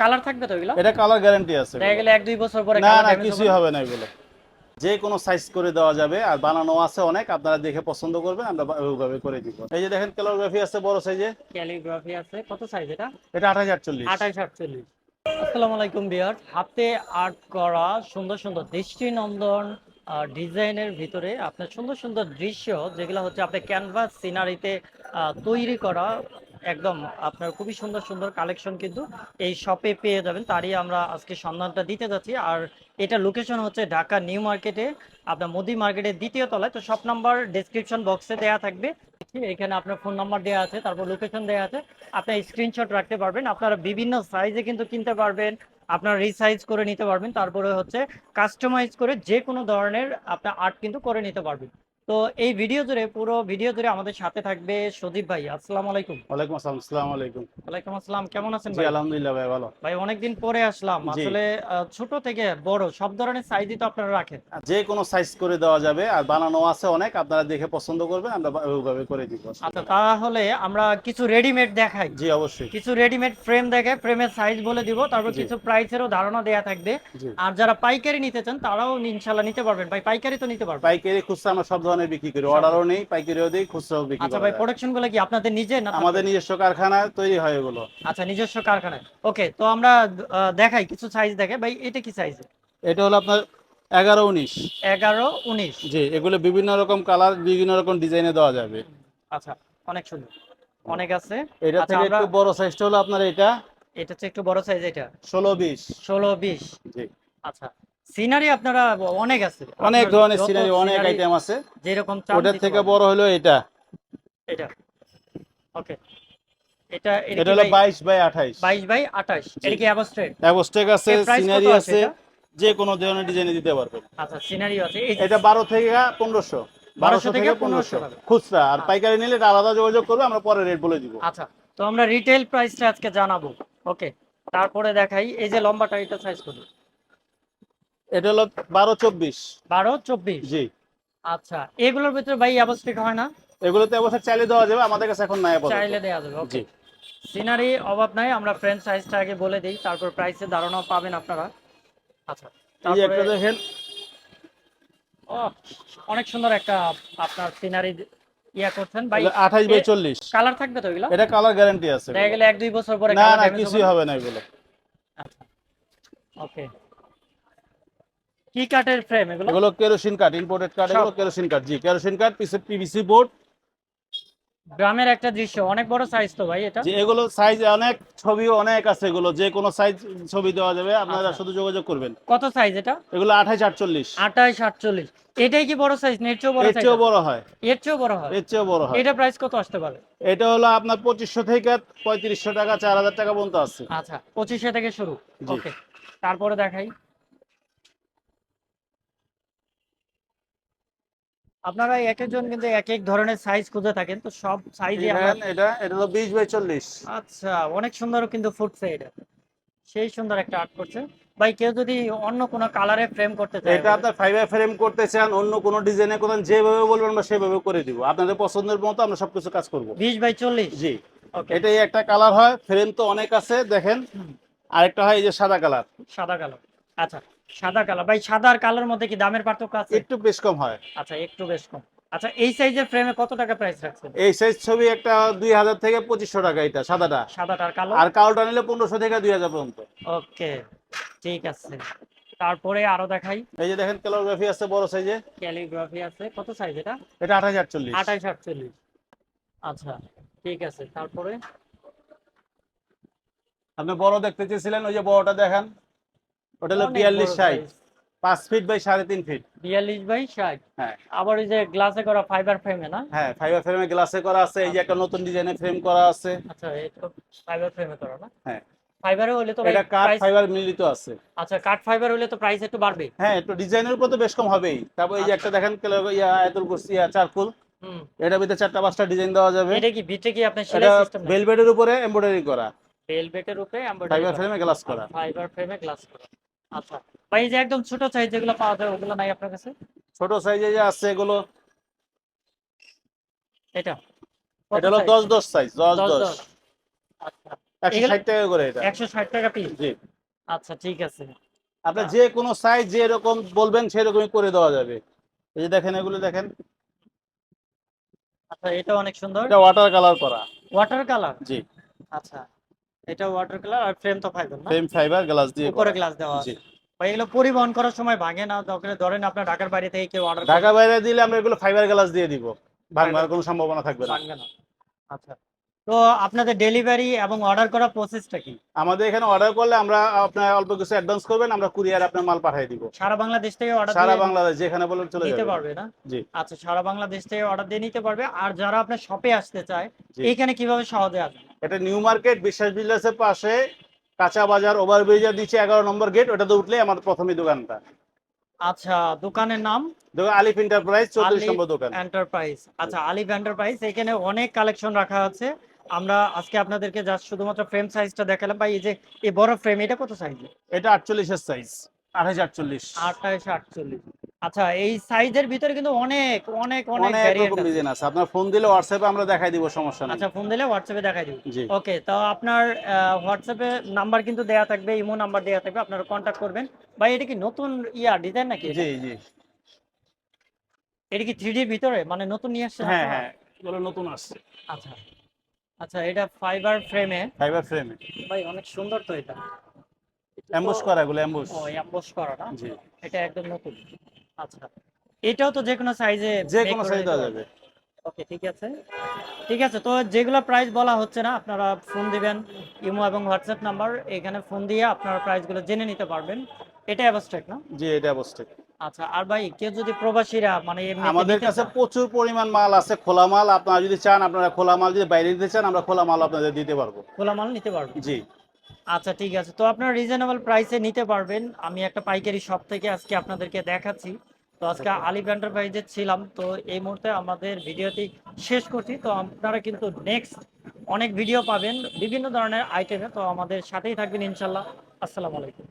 Colour থাকবে তো এগুলো? এটা কালার গ্যারান্টি আছে দেখা এগুলো। গেলে 1-2 বছর পরে না কালার না ড্যামেজ হবে কিছুই না? হবে না এগুলো। যে কোনো সাইজ করে দেওয়া যাবে, আর বানানো আছে অনেক, আপনারা দেখে পছন্দ করবেন, আমরা ওইভাবে করে দিব। এই যে দেখেন ক্যালিগ্রাফি আছে বড় সাইজে। ক্যালিগ্রাফি আছে, কত সাইজ এটা? এটা 28 48। 28-48। আসসালামু আলাইকুম ভিউয়ার, হাতে আর্ট করা সুন্দর সুন্দর দৃষ্টিনন্দন ডিজাইনের ভিতরে আপনার সুন্দর সুন্দর দৃশ্য, যেগুলো হচ্ছে আপনার ক্যানভাস সিনারিতে তৈরি করা, একদম আপনার খুবই সুন্দর সুন্দর কালেকশন কিন্তু এই শপে পেয়ে যাবেন। তারই আমরা আজকে সন্ধানটা দিতে যাচ্ছি। আর এটা লোকেশন হচ্ছে ঢাকা নিউ মার্কেটে, আপনার মোদি মার্কেটের দ্বিতীয় তলায়। তো শপ নাম্বার ডেসক্রিপশন বক্সে দেওয়া থাকবে, এখানে আপনার ফোন নাম্বার দেওয়া আছে, তারপর লোকেশন দেওয়া আছে, আপনার স্ক্রিনশট রাখতে পারবেন। আপনারা বিভিন্ন সাইজে কিন্তু কিনতে পারবেন, আপনারা রিসাইজ করে নিতে পারবেন, তারপরে হচ্ছে কাস্টমাইজ করে যে কোনো ধরনের আপনার আর্ট কিন্তু করে নিতে পারবেন। তো এই ভিডিও জুড়ে, পুরো ভিডিও জুড়ে আমাদের সাথে থাকবে সজীব ভাই। আসসালামু আলাইকুম। ওয়ালাইকুম আসসালাম। আসসালামু আলাইকুম। ওয়ালাইকুম আসসালাম, কেমন আছেন জি ভাই? আলহামদুলিল্লাহ ভাই, ভালো। ভাই অনেকদিন পরে আসলাম জি, আসলে। ছোট থেকে বড় সব ধরনের সাইজই তো আপনারা রাখেন। যে কোনো সাইজ করে দেওয়া যাবে, আর বানানো আছে অনেক, আপনারা দেখে পছন্দ করবেন, আমরা ওইভাবে করে দিব, আচ্ছা, অসুবিধা নেই। তাহলে আমরা কিছু রেডিমেড দেখাই। জি অবশ্যই। কিছু রেডিমেড ফ্রেম দেখে ফ্রেমের সাইজ বলে দিব, তারপর জি কিছু প্রাইসেরও ধারণা দেয়া থাকবে। জি। আর যারা পাইকারি নিতে চান তারাও ইনশাল্লাহ নিতে পারবেন। ভাই পাইকারি তো নিতে পারবেন? পাইকারি খুচরা আমরা সব ধরনের বিক্রি করি, সব। অর্ডারও নেই, পাইকারিও দিই, খুচরাও বিক্রি আচ্ছা করা ভাই, যায়। প্রোডাকশন গুলো কি আপনাদের নিজের না থার্ড আমাদের পার্টি? নিজস্ব কারখানায় তৈরি হয় এগুলো। আচ্ছা, নিজস্ব কারখানায়। ওকে, তো আমরা দেখাই কিছু সাইজ দেখে। ভাই এটা কি সাইজ? এটা হলো আপনার 11 19। 11-19। জি, এগুলো বিভিন্ন রকম কালার, বিভিন্ন রকম ডিজাইনে দেওয়া যাবে। আচ্ছা, অনেক সুন্দর, অনেক আছে। এটা আচ্ছা, থেকে আমরা একটু বড় সাইজটা হলো আপনার এটা এটা হচ্ছে একটু বড় সাইজ, এটা 16 20। 16-20। জি, আচ্ছা, সিনারি আপনারা অনেক আছে, অনেক আপনার ধরনের যত সিনারি, অনেক সিনারি আইটেম আছে। যেরকম চান ওটার দিতে থেকে পারবেন। বড় হলো এটা। এটা ওকে। এটা এটা কি হলো ভাই? 22 বাই 28। 22-28। জি, এটা কি অ্যাবস্ট্রাক্ট? অ্যাবস্টেক আছে, এর প্রাইস কত সিনারি আছে আছে, এটা? যে কোনো ধরনের ডিজাইনে দিতে পারবেন। আচ্ছা, সিনারিও আছে এই যে। এটা 12 থেকে 1500। 1200 1200 থেকে থেকে 1500 1500 টাকা। খুচরা, আর আচ্ছা পাইকারি নিলে এটা আলাদা যোগাযোগ করবে, আমরা পরে রেট বলে দিব। আচ্ছা, তো আমরা রিটেল প্রাইসটা আজকে জানাবো। ওকে, তারপরে দেখাই এই যে লম্বাটা, এটা সাইজ কত? এটা হলো 12 24। 12-24। জি, আচ্ছা, এগুলোর ভিতরে ভাই অ্যাবস্ট্রাক্ট হয় না? এগুলোতে অবশ্যই চাইলে দেওয়া যাবে, আমাদের কাছে এখন নাই আপাতত। চাইলে দেওয়া যাবে, ওকে। জি। সিনারি অভাব নাই, আমরা ফ্রেম সাইজটা আগে বলে দিই, তারপর প্রাইসের ধারণাও পাবেন আপনারা। আচ্ছা, এই যে তারপরে একটা দেখেন। ও, অনেক সুন্দর একটা আপনার সিনারি ইয়া করছেন ভাই। এটা 28 বাই 40। কালার থাকবে তো এগুলো? এটা কালার গ্যারান্টি আছে দেখা এগুলো। গেলে 1-2 বছর পরে না কালার না ড্যামেজ হবে কিছুই না? হবে না এগুলো। আচ্ছা, ওকে। কি কাঠের ফ্রেম এগুলো? এগুলো কেরোসিন কাঠ, ইম্পোর্টেড কাঠ, সব। এগুলো কেরোসিন কাঠ। জি, কেরোসিন কাঠ, পিছে পিভিসি বোর্ড। গ্রামের একটা দৃশ্য, অনেক বড় সাইজ তো ভাই এটা। যে এগুলো সাইজ অনেক, ছবিও অনেক আছে, এগুলো যে কোনো সাইজ ছবি দেওয়া যাবে, আপনারা আচ্ছা, শুধু যোগাযোগ করবেন। কত সাইজ এটা? এগুলো 28 48। 28-48। এটাই কি বড় সাইজ? এর চেয়েও বড় এর সাইজ চেয়েও আছে? বড় হয়। এর চেয়েও বড় হয়? এর চেয়েও বড় হয়। এটা প্রাইস কত আসতে পারে? এটা হলো আপনার 2500 থেকে 3500 টাকা, 4000 টাকা পর্যন্ত আছে। আচ্ছা, 2500 থেকে শুরু। জি। ওকে, তারপরে দেখাই। আপনারা এক একজন কিন্তু এক এক ধরনের সাইজ খুঁজে থাকেন, তো সব এই সাইজে আমরা। দেখেন, এটা হলো 20 বাই 40। আচ্ছা, অনেক সুন্দর কিন্তু ফুটছে এটা, সেই সুন্দর একটা আর্ট করছে। ভাই কেউ যদি অন্য কোনো কালারে ফ্রেম করতে চায় এটা আপনার ফাইবার ফ্রেম করতে চান, অন্য কোনো ডিজাইনে করতেন, যেভাবে বলবেন আমরা সেভাবে করে দিব, আপনাদের পছন্দের মতো আমরা সবকিছু কাজ করব। 20-40। জি। ওকে। এটাই একটা কালার হয়, ফ্রেম তো অনেক আছে দেখেন। আরেকটা হয় এই যে সাদা কালার। সাদা কালো। আচ্ছা, সাদা কালো। ভাই সাদা আর কালোর মধ্যে কি দামের পার্থক্য আছে? একটু বেশ কম হয়। আচ্ছা, একটু বেশ কম। আচ্ছা, এই সাইজের ফ্রেমে কত টাকা প্রাইস রাখছেন? এই সাইজ ছবি একটা 2000 থেকে 2500 টাকা, এটা সাদাটা। সাদাটা আর কালো? আর কালোটা নিলে 1500 থেকে 2000 পর্যন্ত। ওকে, ঠিক আছে। তারপরে আরো দেখাই। এই যে দেখেন ক্যালিগ্রাফি আছে বড় সাইজে। ক্যালিগ্রাফি আছে, কত সাইজ এটা? এটা 28 48। 28-48। আচ্ছা, ঠিক আছে। তারপরে আপনি বড় দেখতে চেয়েছিলেন, ওই যে বড়টা দেখেন। ওটা হলো অনেক বড় 42 60। সাইজ। 5 feet by 3.5 feet. 42-60। হ্যাঁ আবার ওই যে গ্লাসে করা ফাইবার ফ্রেমে না? হ্যাঁ, ফাইবার ফ্রেমে গ্লাসে করা আছে, এই যে আচ্ছা একটা নতুন ডিজাইনের ফ্রেম করা আছে। আচ্ছা, এটা ফাইবার ফ্রেমে করা না? হ্যাঁ, ফাইবারে হলে তো ভাই এটা কাঠ প্রাইস। ফাইবার মিলিত আছে। আচ্ছা, কাঠ ফাইবার হলে তো প্রাইস একটু বাড়বে। হ্যাঁ, একটু ডিজাইনের উপর তো বেশ কম হবেই। তারপর এই যে আচ্ছা। একটা দেখেন এতুল করছি চারকোল। হুম। এটার ভিতরে 4টা 5টা ডিজাইন দেওয়া যাবে। এটা কি ভিতরে কি আপনার এটা সেলাই সিস্টেম নাকি? ভেলভেটের উপরে এমব্রয়ডারি করা, ভেলভেটের উপরে এমব্রয়ডারি ফাইবার করা ফ্রেমে গ্লাস আর করা। ফাইবার ফ্রেমে গ্লাস করা। আচ্ছা, ভাই এই যে একদম ছোট সাইজ যেগুলো পাওয়া যায় ওগুলো নাই আপনার কাছে? ছোট সাইজে যে আছে এগুলো, এটা কত এটা হলো সাইজ? 10 10 সাইজ, 10 10 10। 10। আচ্ছা, 160 টাকা করে এটা। 160 টাকা পিস। জি। আচ্ছা ঠিক আছে। আপনার আ যে কোনো সাইজ যেরকম বলবেন সেরকমই করে দেওয়া যাবে। এই যে দেখেন, এগুলো দেখেন। আচ্ছা এটা অনেক সুন্দর। এটা ওয়াটার কালার করা। Water colour. জি। আচ্ছা। এটা ওয়াটার কালার আর ফ্রেম তো ফাইবার না? ফ্রেম ফাইবার গ্লাস দিয়ে উপরে করা। গ্লাস দেওয়া জি। আছে। ভাই এগুলো পরিবহন করার সময় ভাঙে না? ধরেন আপনার ঢাকার বাইরে থেকে কেউ অর্ডার ঢাকা করলো, বাইরে দিলে আমরা এগুলো ফাইবার গ্লাস দিয়ে দিব। ফাইবার ভাঙবার কোনো সম্ভাবনা থাকবে না। ভাঙবে না। আচ্ছা। তো আপনাদের ডেলিভারি এবং অর্ডার করার প্রসেসটা কি? আমাদের এখানে অর্ডার করলে আমরা আপনার অল্প কিছু অ্যাডভান্স করবেন, আমরা কুরিয়ার আপনার মাল পাঠিয়ে দিব। সারা বাংলাদেশ থেকে অর্ডার সারা দিয়ে বাংলাদেশ যেখানে বলবেন চলে নিতে যাবে। পারবে না? জি। আচ্ছা সারা বাংলাদেশ থেকে অর্ডার দিয়ে নিতে পারবে। আর যারা আপনার শপে আসতে চায়, জি। এইখানে কিভাবে সহজে আসবে? এটা নিউ মার্কেট বিশ্বাস বিল্ডার্সের পাশে, কাঁচা বাজার ওভারব্রিজের নিচে 11 নম্বর গেট, ওটাতে উঠলেই আমার প্রথমই দোকানটা। আচ্ছা দোকানের নাম? দোকান আলিফ এন্টারপ্রাইজ, 34 আলিফ নম্বর দোকান। এন্টারপ্রাইজ। আচ্ছা আলিফ এন্টারপ্রাইজ, এখানে অনেক কালেকশন রাখা আছে। আমরা আজকে আপনাদেরকে জাস্ট শুধুমাত্র ফ্রেম সাইজটা দেখালাম। ভাই এই যে এই বড় ফ্রেম এটা কত সাইজ? এটা 48 এর সাইজ, 28 48। 28 48। আচ্ছা এই সাইজের ভিতরে কিন্তু অনেক অনেক অনেক অনেক ভ্যারিয়েন্ট রকম আছে। ডিজাইন আছে, আপনার ফোন দিলে হোয়াটসঅ্যাপে আমরা দেখাই দিব, সমস্যা নেই। আচ্ছা ফোন দিলে হোয়াটসঅ্যাপে দেখাই দিই। জি। ওকে তো আপনার হোয়াটসঅ্যাপে নাম্বার কিন্তু দেয়া থাকবে, ইমো নাম্বার দেয়া থাকবে, আপনারা কন্ট্যাক্ট করবেন। ভাই এটা কি নতুন ডিজাইন নাকি জি এটা? জি। এটা কি 3D এর ভিতরে মানে নতুন নিয়ে আসছেন হ্যাঁ আপনারা? হ্যাঁ, এগুলো নতুন আসছে। আচ্ছা আচ্ছা এটা ফাইবার ফ্রেমে। ফাইবার ফ্রেমে ভাই অনেক সুন্দর তো এটা। এটা তো এমবস করা, এগুলো এমবস। ও এমবস করা না? জি। এটা একদম নতুন। আচ্ছা। এটাও তো যেকোনো সাইজে যে মেক কোনো করে সাইজ নিতে দেওয়া পারবেন। যাবে। ওকে ঠিক আছে। ঠিক আছে তো যেগুলো প্রাইস বলা হচ্ছে না আপনারা ফোন দিবেন, ইমো এবং হোয়াটসঅ্যাপ নাম্বার, এখানে ফোন দিয়ে আপনারা প্রাইসগুলো জেনে নিতে পারবেন। এটা অ্যাবস্ট্রাক্ট না? জি, এটা অবশ্যই। আচ্ছা আর ভাই কেউ যদি প্রবাসীরা মানে এমনিতে আমাদের নিতে কাছে চায়, প্রচুর পরিমাণ মাল আছে, খোলা মাল। আপনারা যদি চান, আপনারা খোলা মাল যদি বাইরে দিতে চান, আমরা খোলা মাল আপনাদের দিতে পারবো। খোলা মাল নিতে পারবেন? জি। আচ্ছা ঠিক আছে তো আপনারা রিজনেবল প্রাইসে নিতে পারবেন। আমি একটা পাইকারি শপ থেকে আজকে আপনাদেরকে দেখাচ্ছি। তো আজকে আলিফ এন্টারপ্রাইজে ছিলাম। তো এই মুহূর্তে আমাদের ভিডিওটি শেষ করছি। তো আপনারা কিন্তু নেক্সট অনেক ভিডিও পাবেন বিভিন্ন ধরনের আইটেমে। তো আমাদের সাথেই থাকবেন ইনশাল্লাহ। আসসালামু আলাইকুম।